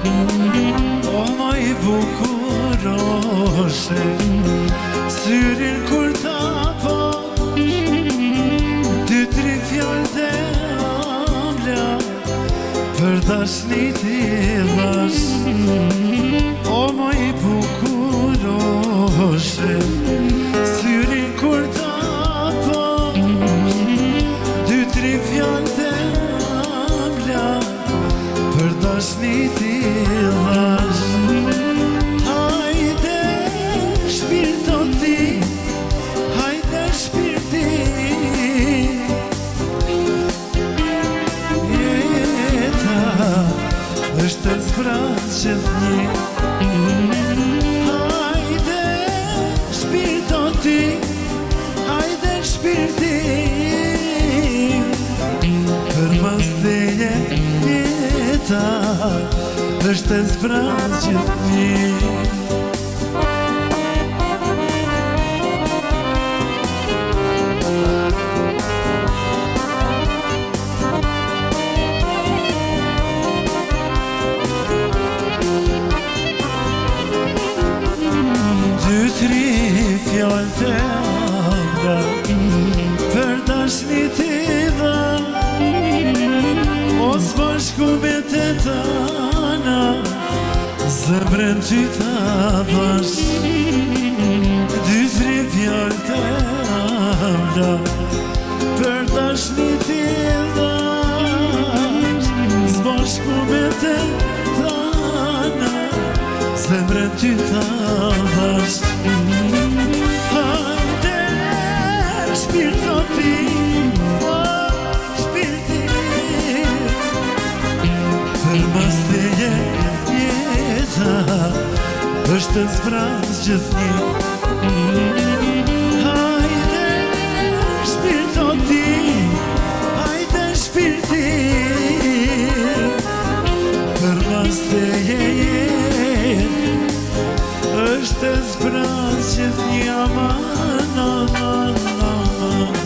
O moj bukuroshe, syrin kur ta po, dy tri fjallë dhe amla, për dashni ti dhash. O moj bukuroshe, syrin kur ta po, dy tri fjallë dhe amla, për dashni ti dhash. Hajde shpirto ti, hajde shpirti, jeta është zbraqet një. Hajde shpirto ti, hajde shpirti, për mas teje jeta është zbraqet një. Dy tri fjallë të amra, për dashni ti dha, o s'bashku me të tana, zemrën ty ta dhash. Dy tri fjallë të amra, për dashni ti dha, s'bashku me të tana, zemrën ty ta dhash. Hajde shpirto ti, o shpirti, për mas teje jeta është zbraqet një. Hajde shpirto ti, hajde shpirti, për mas teje është zbraqet një. Aman, aman, aman.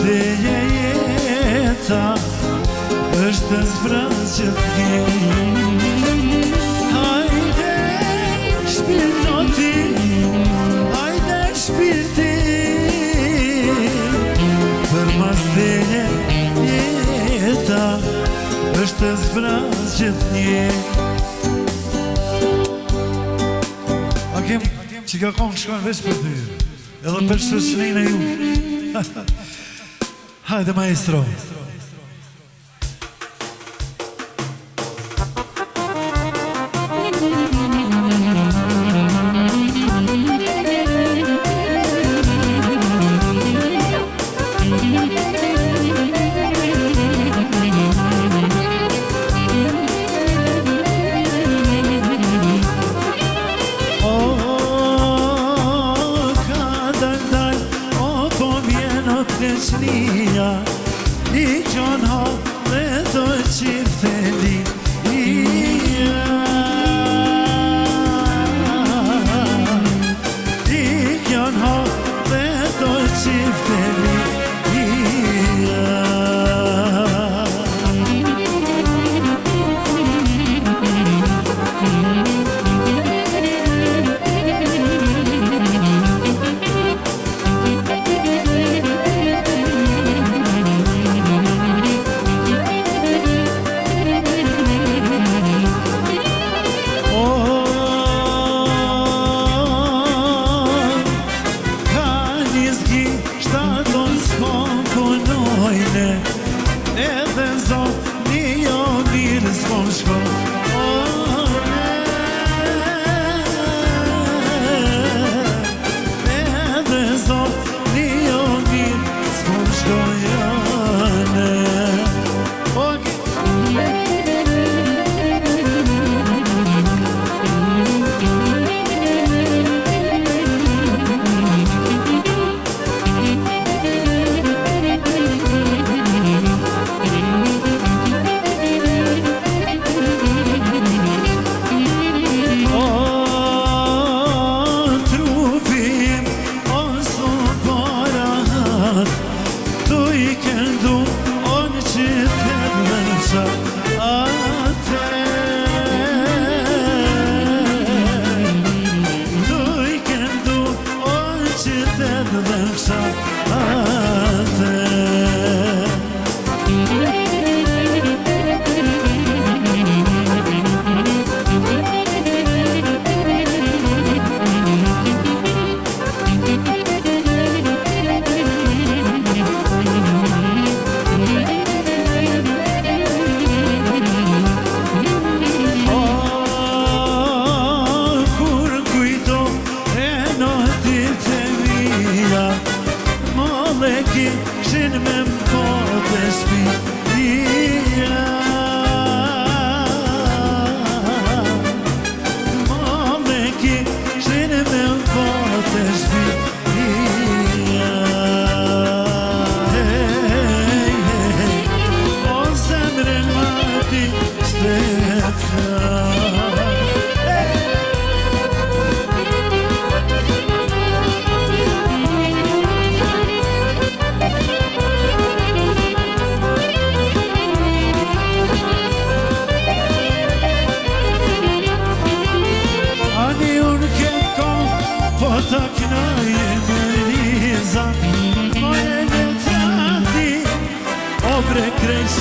Teje jeta është zbraqet një. Hajde shpirto ti, hajde shpirti, për mas teje jeta është zbraqet një. Akim që ka konë shkojnë veç për ty, edhe për shoqërinë e ju. Hajde maestro. Ka dal, o po vjen o të veçnia,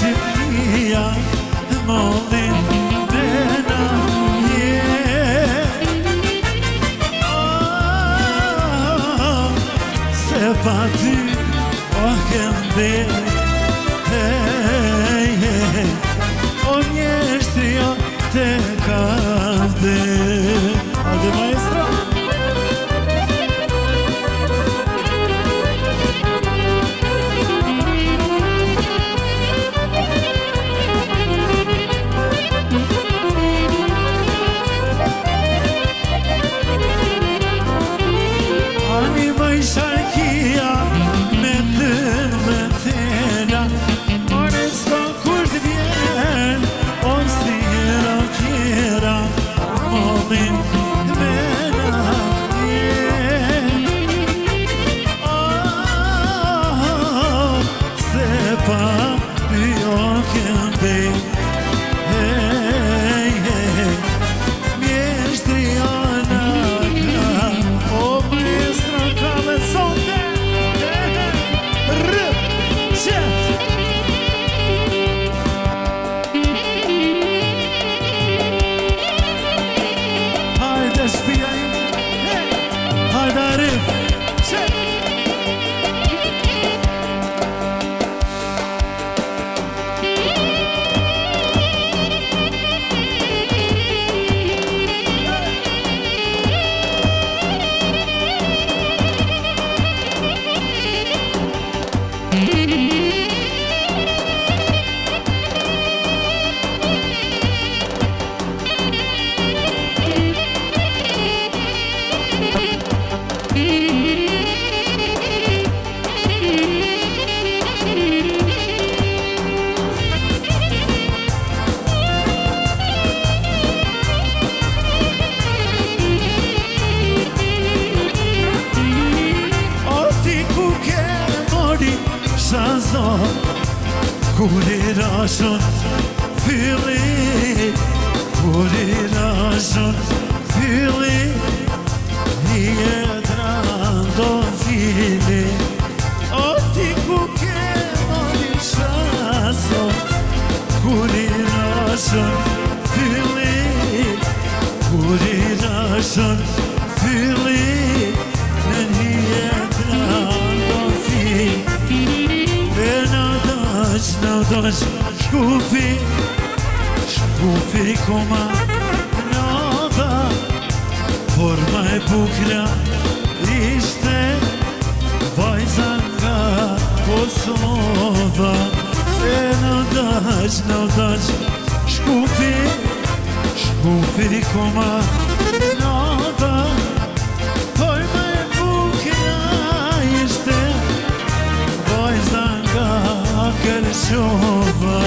Shqipnia mollin mena se pa ty o këmbe o njështria te kavde. Ade maestro. Sharkia me tën me tëra More s'ka kur t'vjen O si hera tjera Mollin mena se pa pjo këmbe mjeshtria naka O maestra cabezonte Haydi spija Haydi Arif Kur I rashon fylli Kur I rashon fylli I jetra do fili O ti ku ke mori shason Kur I rashon fylli Kur I rashon fylli Në një jetra do fili Naudash shkufi Shkufi koma nada Forma e bukra ishte Vajza nga Kosova Naudash shkufi Shkufi koma nada Forma e bukra ishte Vajza nga Kërshova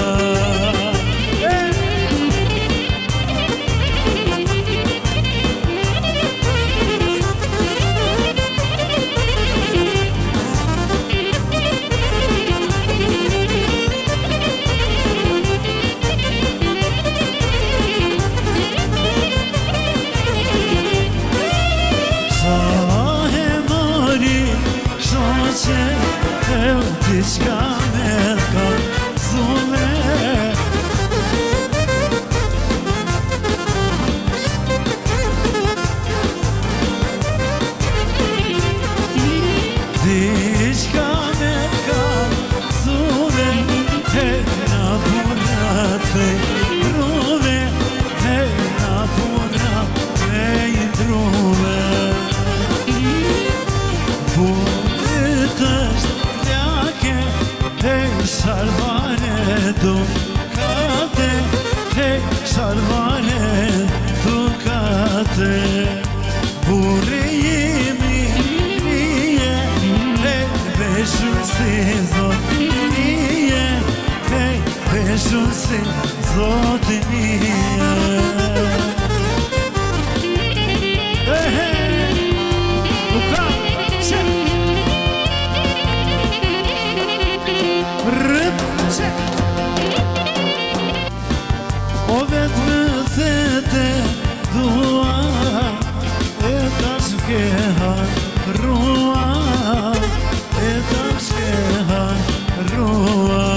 Sa e mori shoqe e diçka me ka zule Diçka me ka zule te na burat me druve te na burat me druve Salvare Ducate, salvare Ducate Burimi nie beşun sizot nie beşun sizot nie O vetë më thete dua E ta shke harrua E ta shke harrua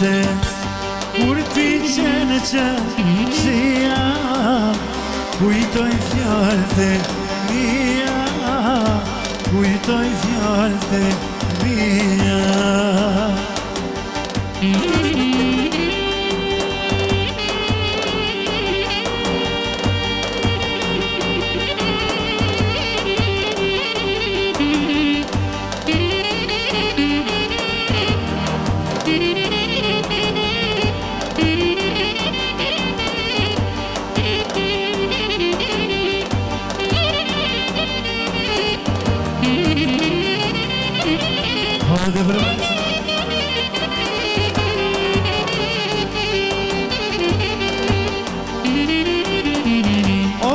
fjalte Kur ti qene që shia Kujtoj fjalte mia Kujtoj fjalte mia O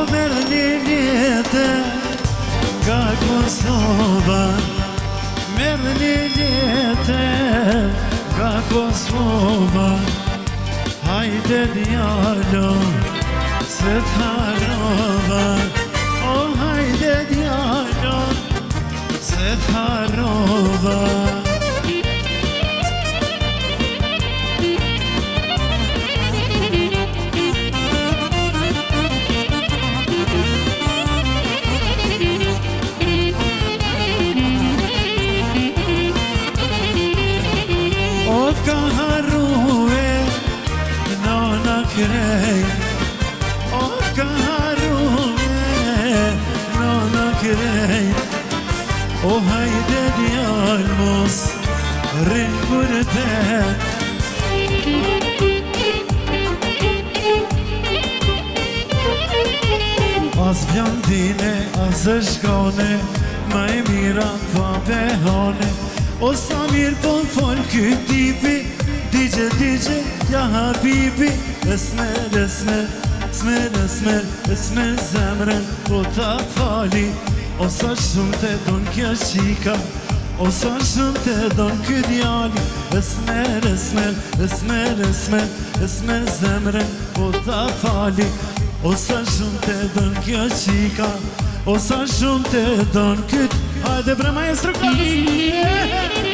merë një vjetë Ka Kosova Merë një vjetë Ka Kosova Hajde djalo Se t'harova O hajde djalo Se t'harova Ka harruhe nona krej O ka harruhe nona krej O hajde djal mos rinë kur te As bjandine, as e shkone Ma e mira pa behone O sa mirë po m'fol këtë tipi Digje, ja habibi Esmer zemrën Po ta fali O sa shumë te don kja qika O sa shumë te don këtë djali Esmer zemrën Po ta fali O sa shumë te don kja qika O sa shumë te don këtë Hajde bre maestro Carlos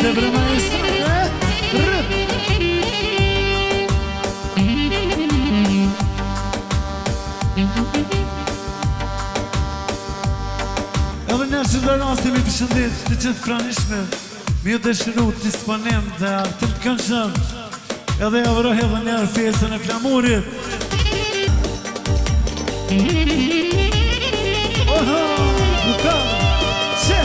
Dobra maestro Edhe nërë që dhe rasti mi përshëndet të gjithë pranishme Mi u dëshiru të disponem dhe artëm të kënshëm Edhe e vërë edhe nërë fjesën e flamurit Oho, Luka, që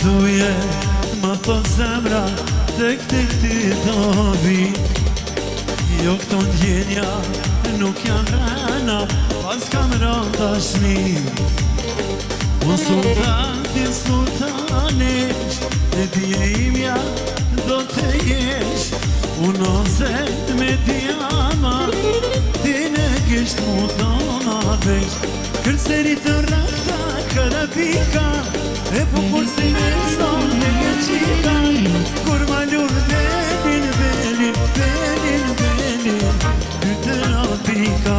Duje, ma thot zemra të këti dobi Jo këto ndjenja nuk janë rana Pas kam rënda shni O sultanin sultanesh E dje imja do të jesh Uno zet me djama Ti ne kisht mu dona vesh Kërceri të rakta karabika E bukur si me son me qika Kur ma lur velin Kyte rapika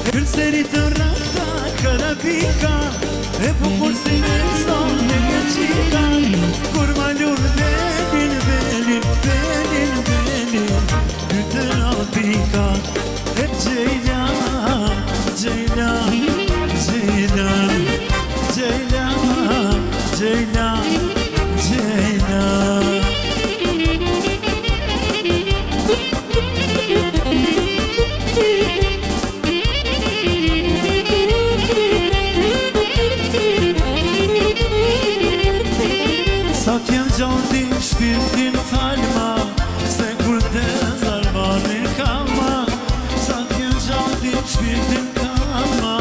Kërceri të rakta karabika E bukur si me son me qika Kur ma lur velin Kyte rapika Ceylan, Ceylan. Sa t'jem gjondi shpirtin falma, se kur të zarvanin kalma. Sa t'jem gjondi shpirtin kalma,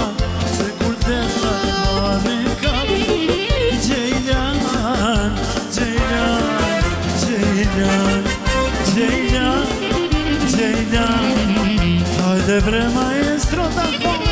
se kur të zarvanin kalma. Ceylan, Ceylan, Ceylan, Ceylan, Ceylan. Hajde bre maestro da posto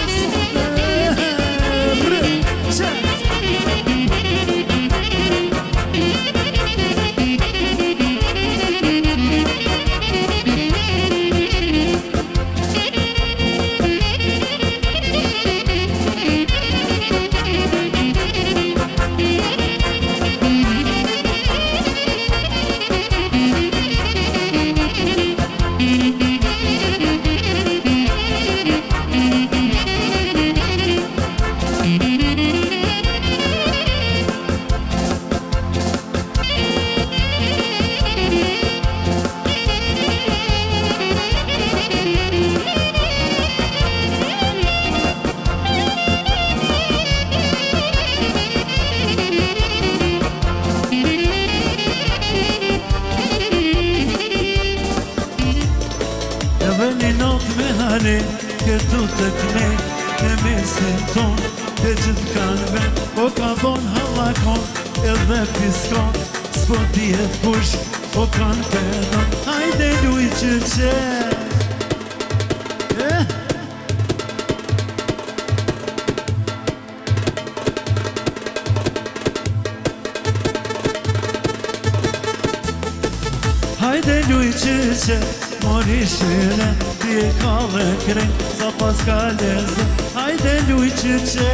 këtu të kënej, në mesin ton, të gjithë kanë ven, o ka bon halakon, edhe piskon, s'po t'jet kush, o kanë pedon, hajde luj qërqe. Hajde luj qërqe, mori shire, ti e ka dhe krejnë, sa pas ka leze, hajde luj qërqe.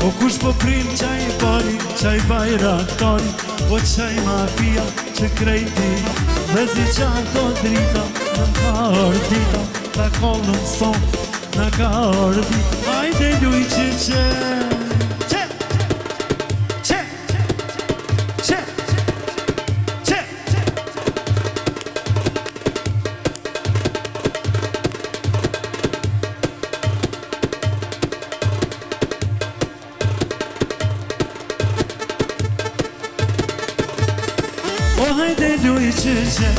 O kush po prim qaj pari, qaj bajraktari, o qaj mafia që krejti, dhe zi qa ato drita, në ka ardita, ta kollën son, në ka ardi, hajde luj që që. O hajde luj qërqe,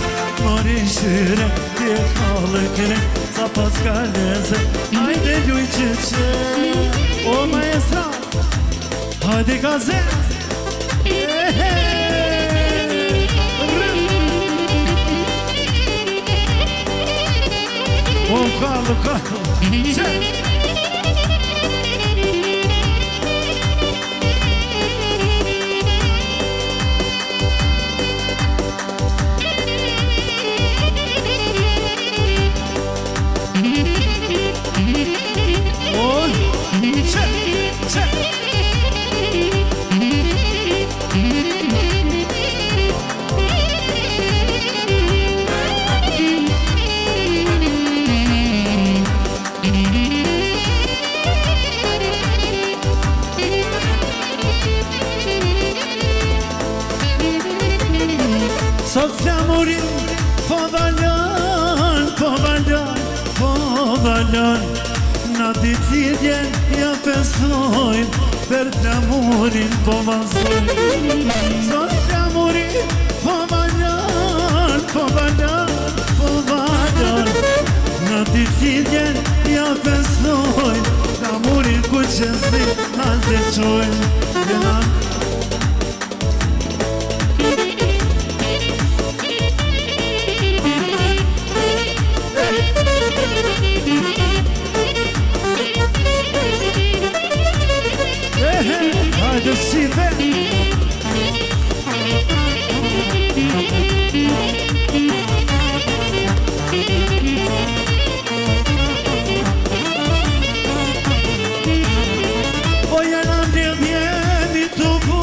mori shyre, ti e kallë kre, sa pas ka leze, hajde luj qërqe. O maestra, hajde ka ze. O kallë, qe. Sot flamurin po valon, po valon, po valon. Na ditidjen ja pesojnë, per flamurin po vazojnë. Sot flamurin po valon, po valon, po valon. Na ditidjen ja pesojnë, flamurin ku që zi halde qojnë. Hajde shive O jena mbledh jemi të bu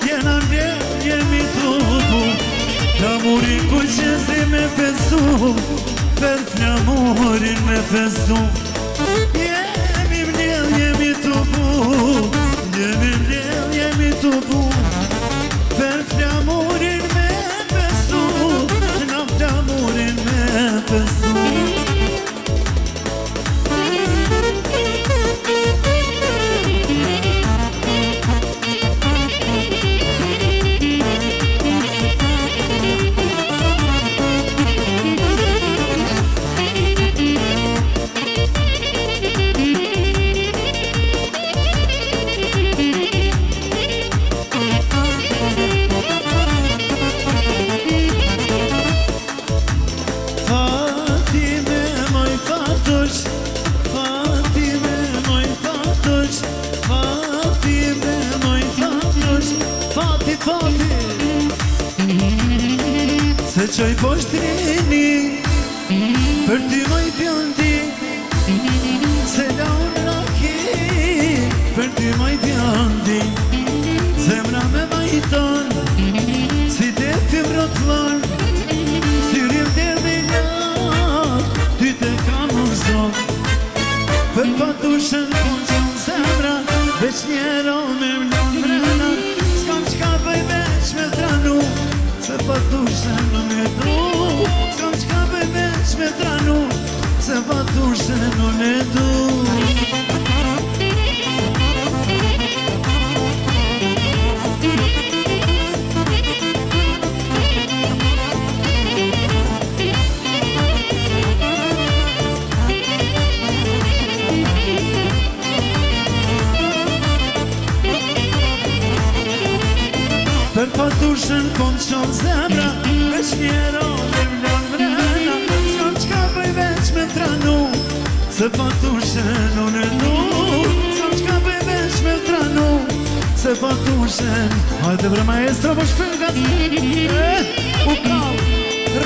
Jena mbledh jemi të bu Flamurin ku qezi me fesu Per flamurin me fesu Jemi mbledh jemi të bu Jemi mbledh jemi të bu Per flamurin me fesu Na flamurin me fesu Se qoj poshtrini Për ty moj bjondi Se la unë laki Për ty moj bjondi Zemra me majton Si defi mrotllon Syrim der dhe lak Ty te kam uzon Për patushen kun qon zemra Veç njero me mlon mrena S'kam qka bëj veç me tranu Se patushen në me du S'kam qka bëj veç me tranu Se patushen në me du Për patushen kon qon zemra Veç njero me mlon mrena S'kam qka bëj veç me tranu Se patushen unë e du S'kam qka bëj veç me tranu Se patushen Hajde bre maestro po shpëngat U kau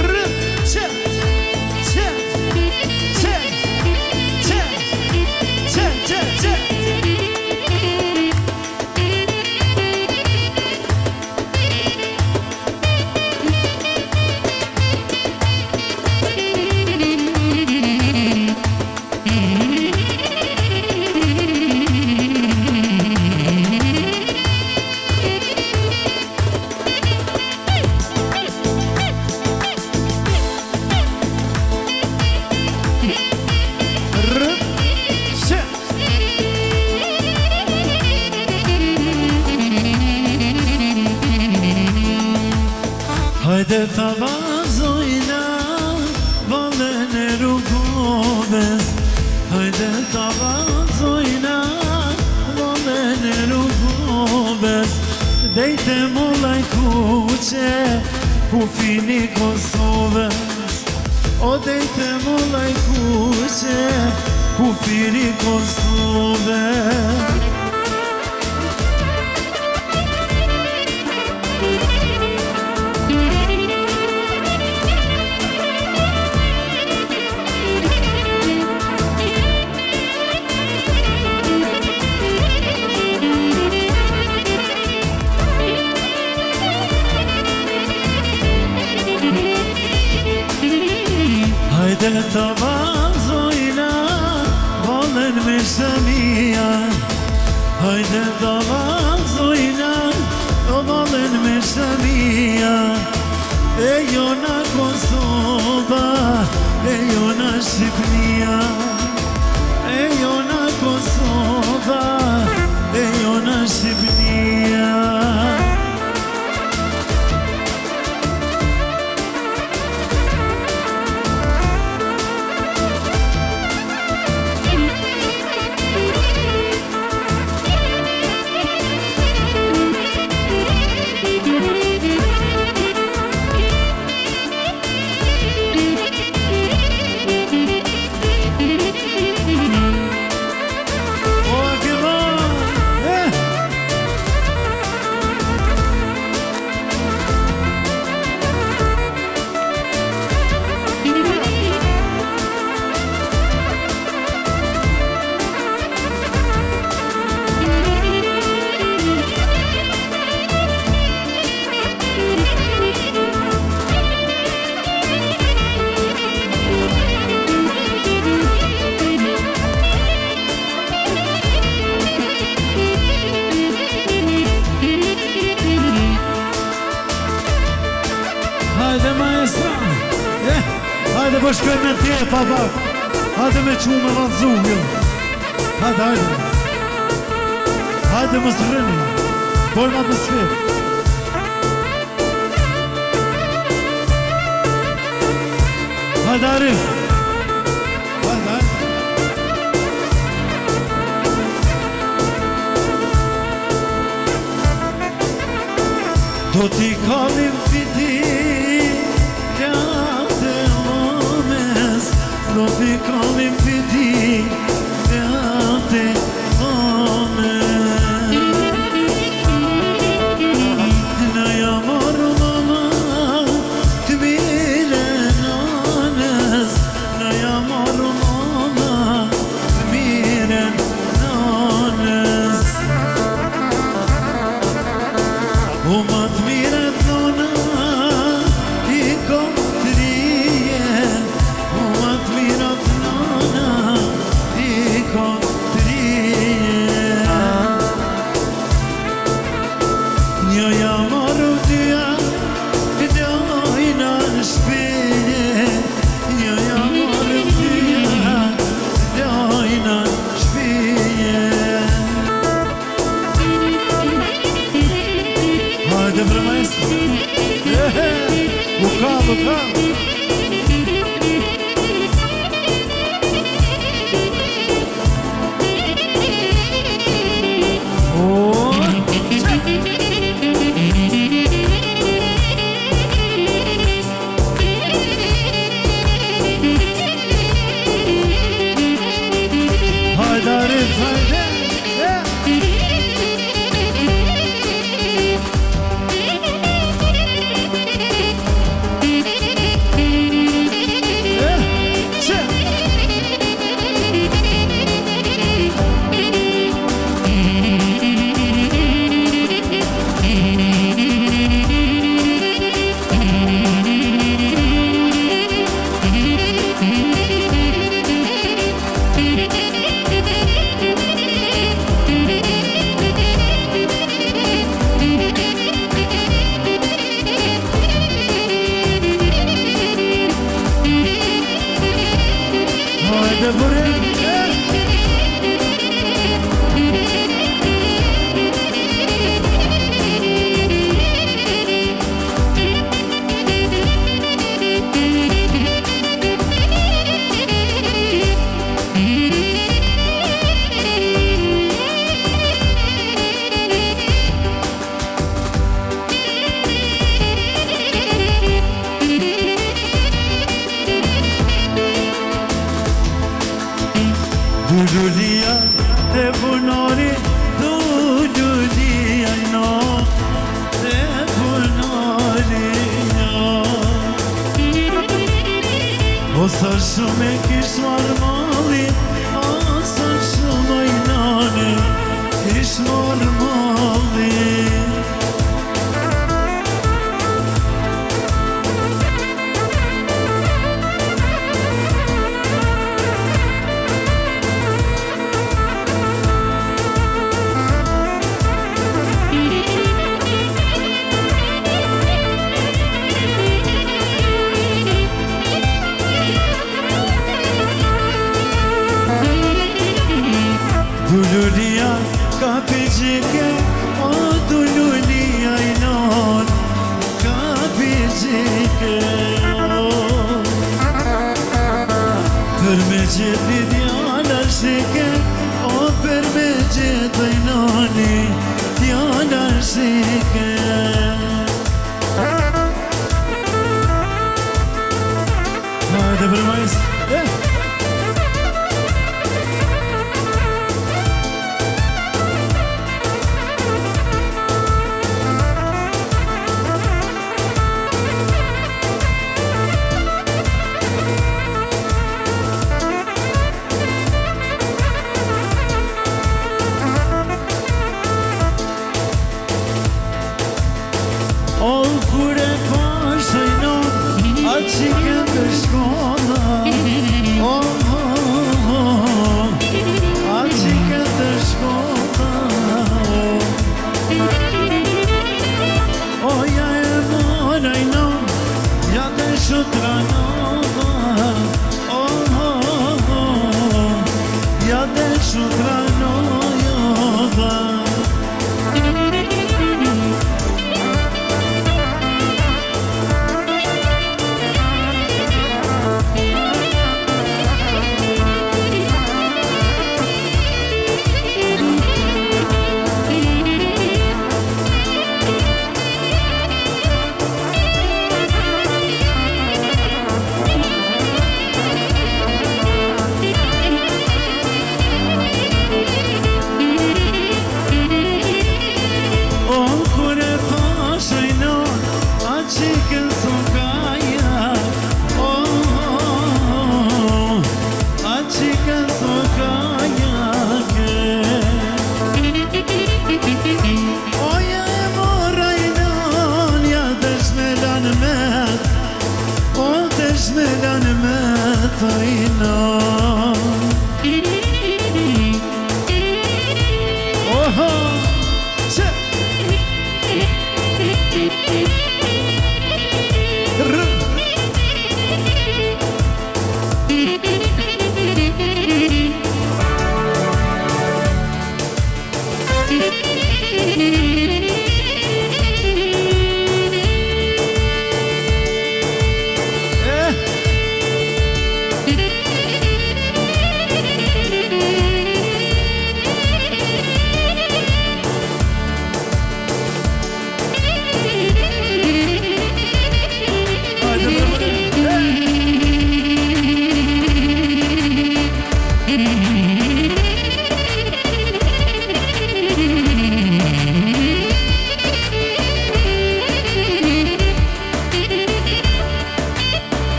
Rë Qe Qe Qe Qe Qe Qe Qe Hajde ta vazojna Valen e rrugoves Hajde ta vazojna Valen e rrugoves Dejte mullaj kuqe Ku fini Kosovës O dejte mullaj kuqe Ku fini Kosovës Hajde ta vazojna Valen me shëmia Hajde ta vazojna Valen me shëmia E jona Kosova E jona Shqipnia E jona Kosova E jona Shqipnia po shkoj me tje, papa. Hajde me qumë me vazhdu, jo. Hajde. Hajde më së rëni. Bojmë atmosferë. Hajde Arif. Hajde. Do t'i kalim fiti Gjate omes Do t'i kalim fiti Gjate omes Në jamarru mama T'mire nanes Në jamarru mama T'mire nanes O ma t'mire t'nona I kom t'rije O ma t'mire t'nona I kom t'rije Një jamarru t'ja Dojna në shpije Një jamarru t'ja Dojna në shpije Hajde bre maestro Luka Hajde Arif, hajde Hajde bre Dululia te bunori Dululia no te bunori no O sa shumë e kish marrë mali O sa shumë i nani Kish marrë mali Dululia kapicike O dululia I non Kapicike Për me gjithi djala shike O për me gjithi noni Djala shike Hajde për majs